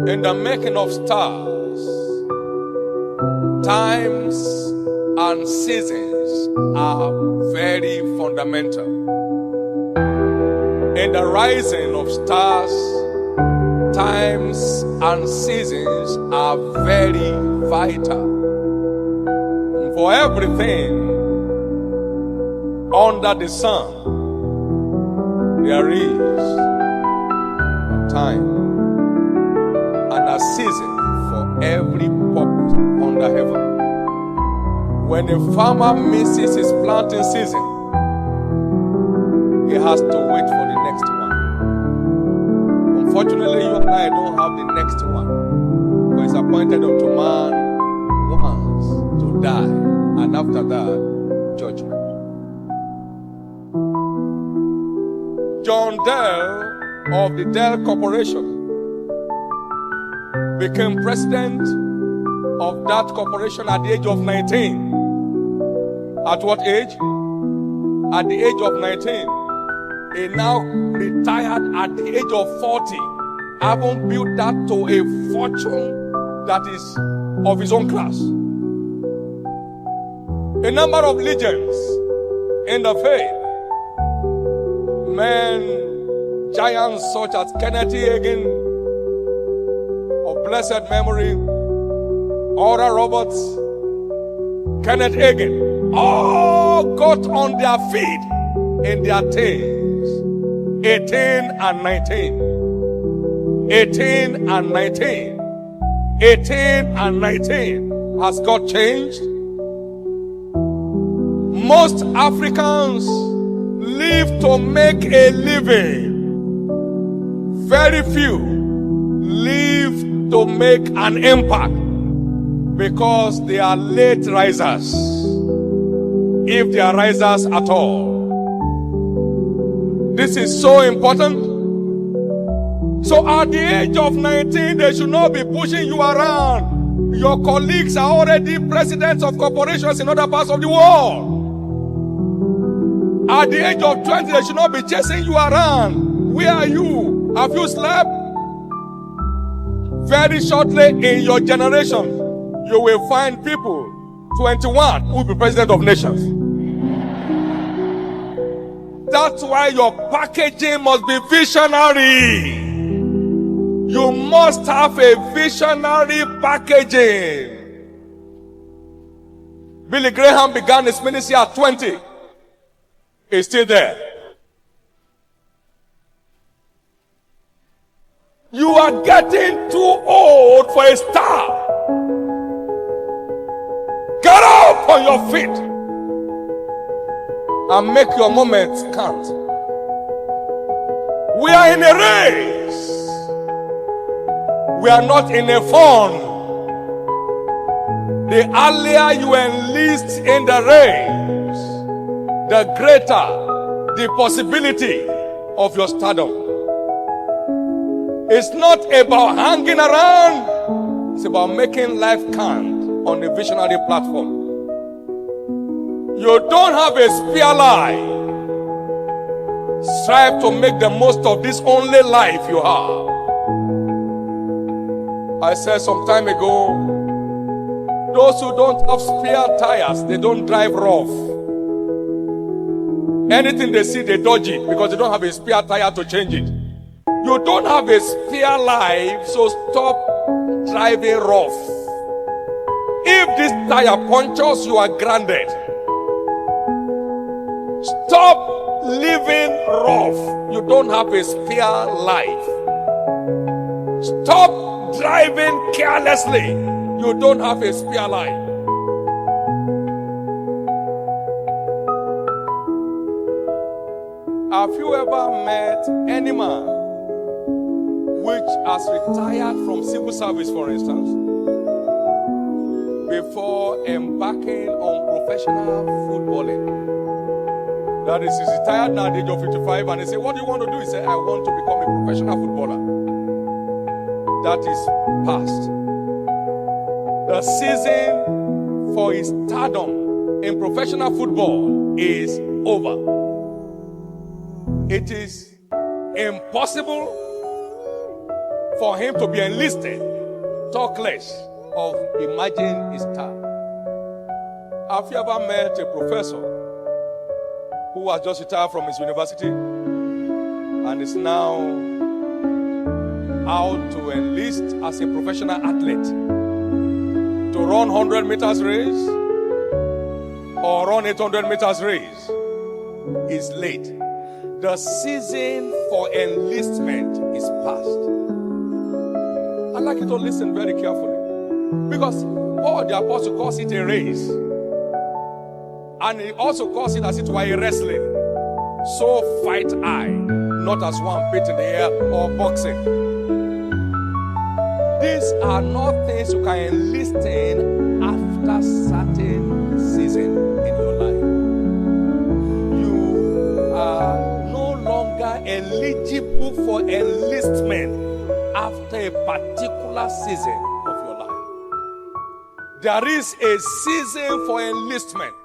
In the making of stars, times and seasons are very fundamental. In the rising of stars, times and seasons are very vital. For everything under the sun, there is a time and a season for every purpose under heaven. When a farmer misses his planting season, he has to wait for the next one. Unfortunately, you and I don't have the next one. For it's appointed unto man once to die, and after that, judgment. John Dell of the Dell Corporation became president of that corporation at the age of 19. At what age? At the age of 19. He now retired at the age of 40, having built that to a fortune that is of his own class. A number of legends in the faith, men, giants such as Kenneth Hagin of blessed memory, Oral Roberts, Kenneth Hagin, all got on their feet in their teens, 18 and 19. 18 and 19. 18 and 19. Has God changed? Most Africans live to make a living. Very few live to make an impact because they are late risers, if they are risers at all. This is so important. So at the age of 19, they should not be pushing you around. Your colleagues are already presidents of corporations in other parts of the world. At the age of 20, they should not be chasing you around. Where are you? Have you slept? Very shortly in your generation, you will find people, 21, who will be president of nations. That's why your packaging must be visionary. You must have a visionary packaging. Billy Graham began his ministry at 20. He's still there. You are getting too old for a star. Get up on your feet and make your moments count. We are in a race. We are not in a fun. The earlier you enlist in the race, the greater the possibility of your stardom. It's not about hanging around. It's about making life count on a visionary platform. You don't have a spare life. Strive to make the most of this only life you have. I said some time ago, those who don't have spare tires, they don't drive rough. Anything they see, they dodge it because they don't have a spare tire to change it. You don't have a spare life, so stop driving rough. If this tire punctures, you are grounded. Stop living rough. You don't have a spare life. Stop driving carelessly. You don't have a spare life. Have you ever met any man which has retired from civil service, for instance, before embarking on professional footballing? That is, he's retired now at the age of 55, and he said, what do you want to do? He said, I want to become a professional footballer. That is past. The season for his stardom in professional football is over. It is impossible for him to be enlisted, talk less of imagine a star. Have you ever met a professor who has just retired from his university and is now out to enlist as a professional athlete to run 100 meters race or run 800 meters race? Is late. The season for enlistment is past. I'd like you to listen very carefully, because Paul the Apostle calls it a race, and he also calls it as it were a wrestling. So fight I, not as one beat in the air or boxing. These are not things you can enlist in after certain season in your life. You are no longer eligible for enlistment after a particular season of your life. There is a season for enlistment.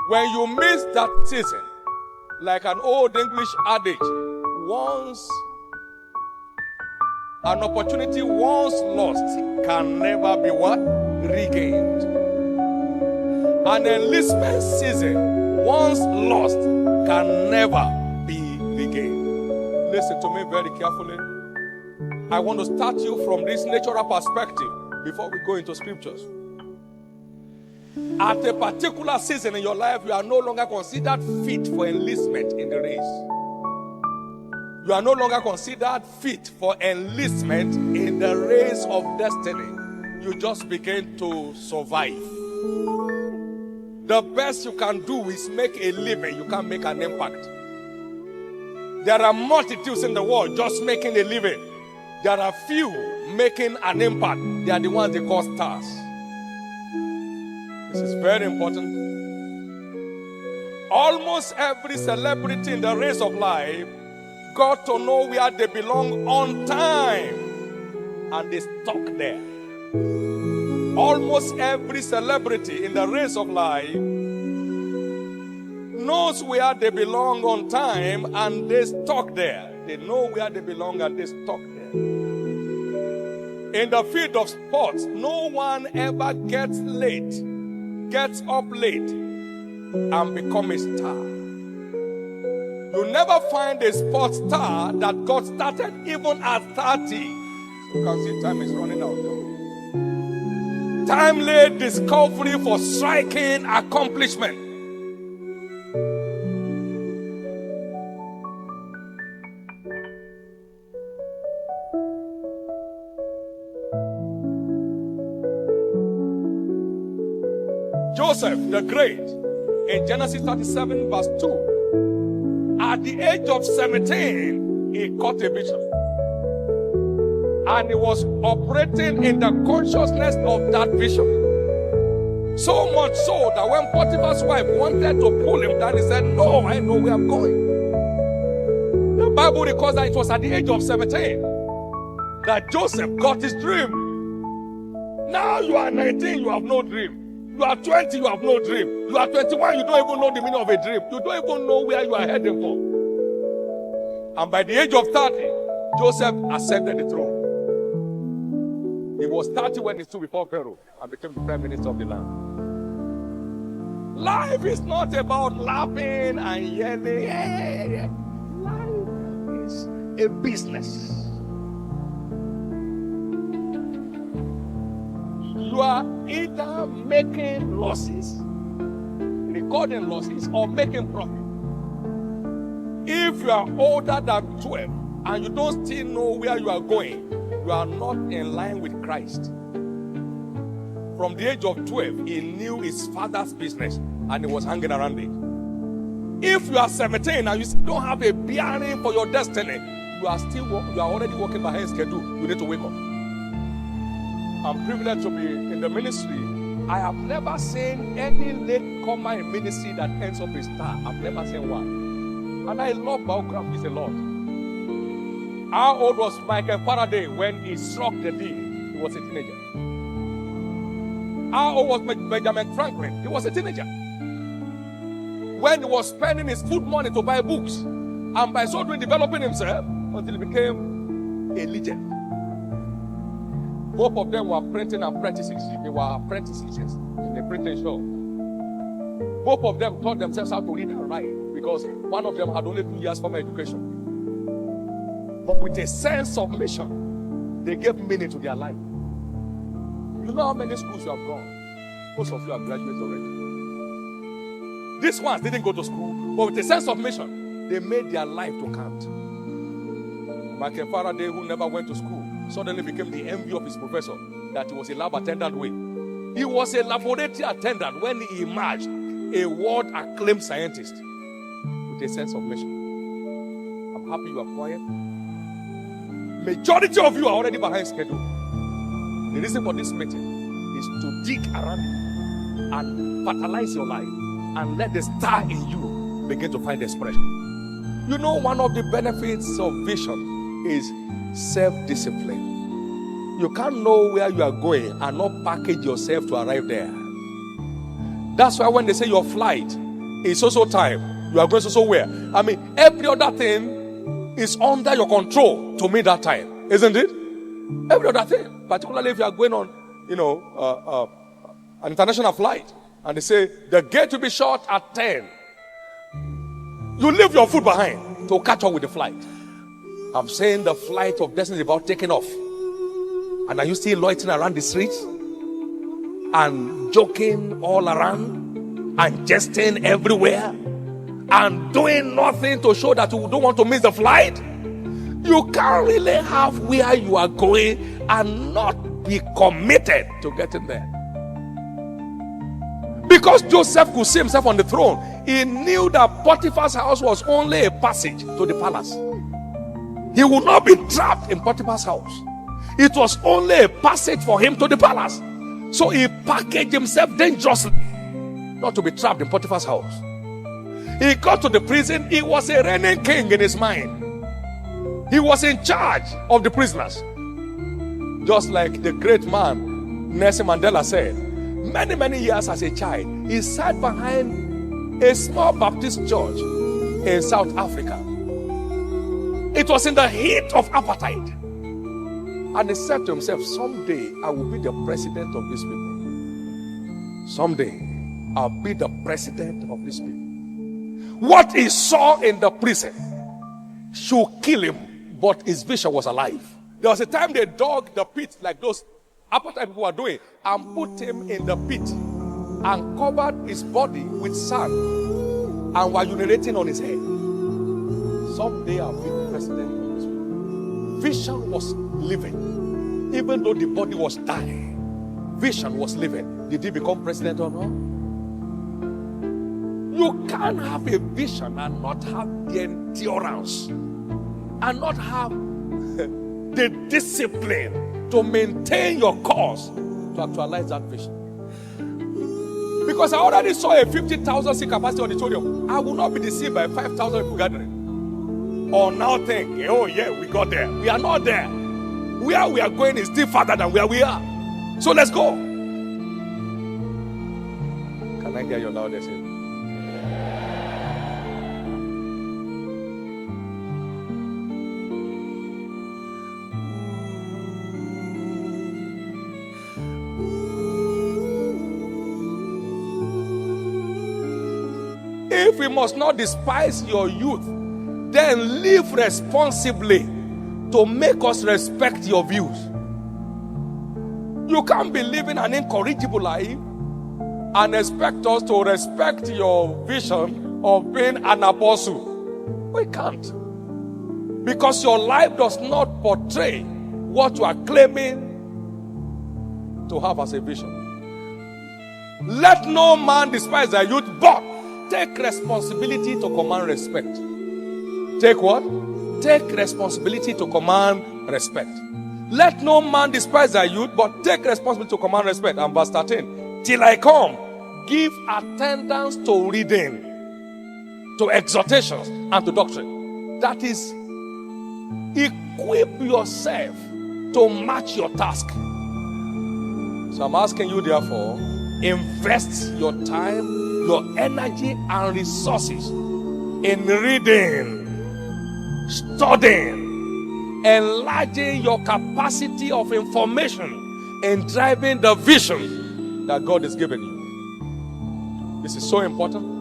When you miss that season, like an old English adage, once an opportunity once lost can never be what? Regained. An enlistment season once lost can never be regained. Listen to me very carefully. I want to start you from this natural perspective before we go into scriptures. At a particular season in your life, you are no longer considered fit for enlistment in the race. You are no longer considered fit for enlistment in the race of destiny. You just begin to survive. The best you can do is make a living. You can't make an impact. There are multitudes in the world just making a living. There are few making an impact. They are the ones they call stars. This is very important. Almost every celebrity in the race of life got to know where they belong on time, and they stuck there. Almost every celebrity in the race of life knows where they belong on time, and they stuck there. They know where they belong and they stuck there. In the field of sports, no one ever gets up late and become a star. You never find a sports star that got started even at 30. You can see time is running out now. Timely discovery for striking accomplishment. Joseph the Great, in Genesis 37 verse 2, at the age of 17, he caught a vision. And he was operating in the consciousness of that vision. So much so that when Potiphar's wife wanted to pull him down, he said, "No, I know where I'm going." The Bible records that it was at the age of 17 that Joseph got his dream. Now you are 19, you have no dream. You are 20, you have no dream. You are 21, you don't even know the meaning of a dream. You don't even know where you are heading for. And by the age of 30, Joseph ascended the throne. He was 30 when he stood before Pharaoh and became the prime minister of the land. Life is not about laughing and yelling. Life is a business. You are either making losses, recording losses, or making profit. If you are older than 12 and you don't still know where you are going, you are not in line with Christ. From the age of 12, he knew his father's business and he was hanging around it. If you are 17 and you don't have a bearing for your destiny, you are already working behind schedule. You need to wake up. I'm privileged to be in the ministry. I have never seen any late comer in ministry that ends up a star. I've never seen one. And I love biographies a lot. How old was Michael Faraday when he struck the deal? He was a teenager. How old was Benjamin Franklin? He was a teenager. When he was spending his food money to buy books, and by so doing developing himself until he became a legend. Both of them were printing apprentices. They were apprentices in the printing shop. Both of them taught themselves how to read and write because one of them had only 2 years formal education. But with a sense of mission, they gave meaning to their life. You know how many schools you have gone? Most of you are graduates already. These ones didn't go to school, but with a sense of mission, they made their life to count. Michael Faraday, who never went to school, suddenly became the envy of his professor that he was a lab attendant with. He was a laboratory attendant when he emerged, a world-acclaimed scientist with a sense of mission. I'm happy you are quiet. Majority of you are already behind schedule. The reason for this meeting is to dig around you and fertilize your life and let the star in you begin to find expression. You know, one of the benefits of vision is self-discipline. You can't know where you are going and not package yourself to arrive there. That's why when they say your flight is so time, you are going so where. I mean, every other thing is under your control to meet that time, isn't it? Every other thing, particularly if you are going on, an international flight, and they say the gate will be shut at 10. You leave your food behind to catch up with the flight. I'm saying the flight of destiny is about taking off. And are you still loitering around the streets and joking all around and jesting everywhere and doing nothing to show that you don't want to miss the flight? You can't really have where you are going and not be committed to getting there. Because Joseph could see himself on the throne, he knew that Potiphar's house was only a passage to the palace. He would not be trapped in Potiphar's house. It was only a passage for him to the palace. So he packaged himself dangerously, not to be trapped in Potiphar's house. He got to the prison. He was a reigning king in his mind. He was in charge of the prisoners. Just like the great man Nelson Mandela said, many years as a child, he sat behind a small Baptist church in South Africa. It was in the heat of apartheid. And he said to himself, someday I will be the president of these people. Someday I'll be the president of these people. What he saw in the prison should kill him, but his vision was alive. There was a time they dug the pit like those apartheid people were doing and put him in the pit and covered his body with sand and were urinating on his head. Someday I'll be the president of this people. Vision was living. Even though the body was dying, vision was living. Did he become president or not? You can't have a vision and not have the endurance and not have the discipline to maintain your course to actualize that vision. Because I already saw a 50,000 seat capacity auditorium. I will not be deceived by 5,000 people gathering. Or now think, oh yeah, we got there. We are not there. Where we are going is still farther than where we are. So let's go. Can I hear your loudest? If we must not despise your youth, then live responsibly to make us respect your views. You can't be living an incorrigible life and expect us to respect your vision of being an apostle. We can't. Because your life does not portray what you are claiming to have as a vision. Let no man despise thy youth, but take responsibility to command respect. Take what? Take responsibility to command respect. Let no man despise thy youth, but take responsibility to command respect. And verse 13, till I come, give attendance to reading, to exhortations, and to doctrine. That is, equip yourself to match your task. So I'm asking you, therefore, invest your time, your energy, and resources in reading, studying, enlarging your capacity of information and driving the vision that God has given you. This is so important.